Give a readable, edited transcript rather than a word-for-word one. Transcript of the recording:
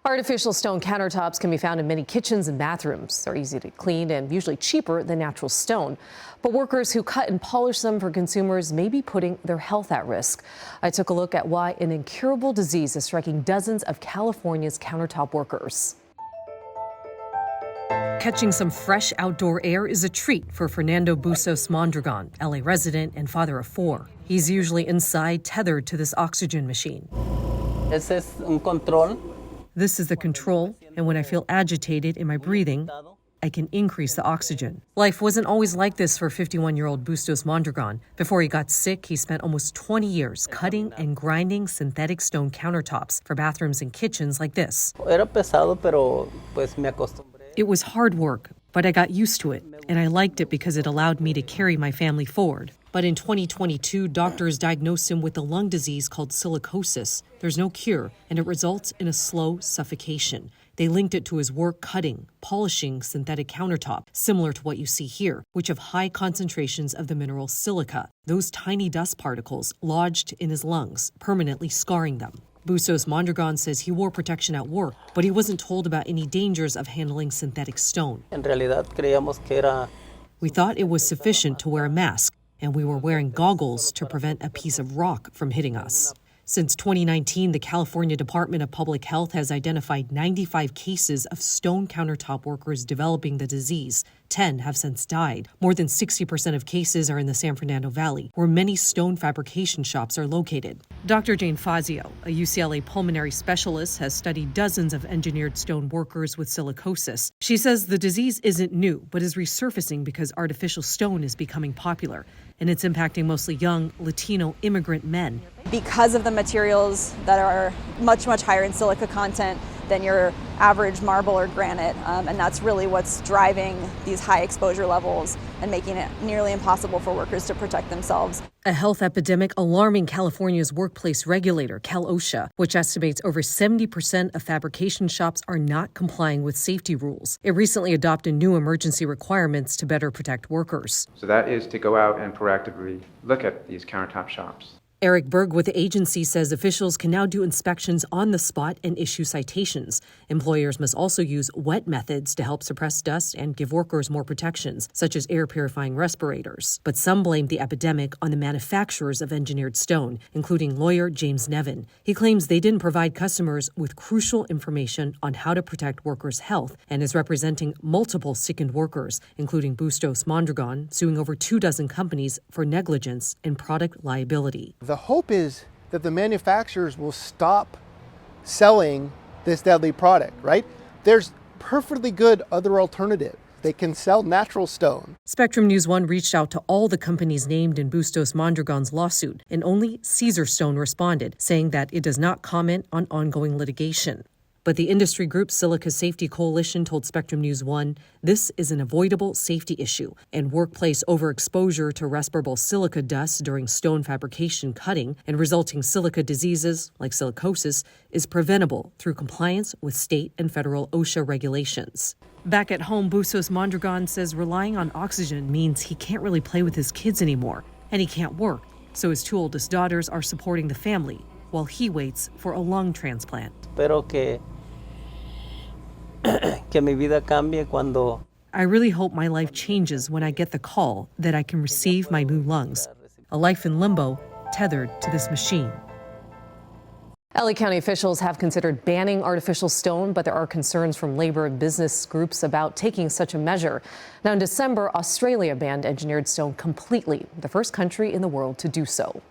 Artificial stone countertops can be found in many kitchens and bathrooms. They're easy to clean and usually cheaper than natural stone. But workers who cut and polish them for consumers may be putting their health at risk. I took a look at why an incurable disease is striking dozens of California's countertop workers. Catching some fresh outdoor air is a treat for Fernando Bustos Mondragon, LA resident and father of 4. He's usually inside, tethered to this oxygen machine. Ese es un control. This is the control, and when I feel agitated in my breathing, I can increase the oxygen. Life wasn't always like this for 51-year-old Bustos Mondragon. Before he got sick, he spent almost 20 years cutting and grinding synthetic stone countertops for bathrooms and kitchens like this. Era pesado, pero pues me acostumbré. It was hard work, but I got used to it, and I liked it because it allowed me to carry my family forward. But in 2022, doctors diagnosed him with a lung disease called silicosis. There's no cure, and it results in a slow suffocation. They linked it to his work cutting, polishing synthetic countertop, similar to what you see here, which have high concentrations of the mineral silica. Those tiny dust particles lodged in his lungs, permanently scarring them. Bustos Mondragon says he wore protection at work, but he wasn't told about any dangers of handling synthetic stone. En realidad creíamos que era. We thought it was sufficient to wear a mask, and we were wearing goggles to prevent a piece of rock from hitting us. Since 2019, the California Department of Public Health has identified 95 cases of stone countertop workers developing the disease. 10 have since died. More than 60% of cases are in the San Fernando Valley, where many stone fabrication shops are located. Dr. Jane Fazio, a UCLA pulmonary specialist, has studied dozens of engineered stone workers with silicosis. She says the disease isn't new, but is resurfacing because artificial stone is becoming popular, and it's impacting mostly young Latino immigrant men. Because of the materials that are much higher in silica content than your average marble or granite, and that's really what's driving these high exposure levels and making it nearly impossible for workers to protect themselves. A health epidemic alarming California's workplace regulator, CalOSHA, which estimates over 70% of fabrication shops are not complying with safety rules. It recently adopted new emergency requirements to better protect workers. So that is to go out and proactively look at these countertop shops. Eric Berg with the agency says officials can now do inspections on the spot and issue citations. Employers must also use wet methods to help suppress dust and give workers more protections, such as air purifying respirators. But some blame the epidemic on the manufacturers of engineered stone, including lawyer James Nevin. He claims they didn't provide customers with crucial information on how to protect workers' health and is representing multiple sickened workers, including Bustos Mondragon, suing over 24 companies for negligence and product liability. The hope is that the manufacturers will stop selling this deadly product, right? There's perfectly good other alternatives. They can sell natural stone. Spectrum News 1 reached out to all the companies named in Bustos Mondragon's lawsuit, and only Caesarstone responded, saying that it does not comment on ongoing litigation. But the industry group Silica Safety Coalition told Spectrum News 1 this is an avoidable safety issue, and workplace overexposure to respirable silica dust during stone fabrication cutting and resulting silica diseases like silicosis is preventable through compliance with state and federal OSHA regulations. Back at home, Bustos Mondragon says relying on oxygen means he can't really play with his kids anymore, and he can't work, so his 2 oldest daughters are supporting the family while he waits for a lung transplant. Pero que mi vida cambie cuando. I really hope my life changes when I get the call that I can receive my new lungs. A life in limbo, tethered to this machine. LA County officials have considered banning artificial stone, but there are concerns from labor and business groups about taking such a measure. Now, in December, Australia banned engineered stone completely, the first country in the world to do so.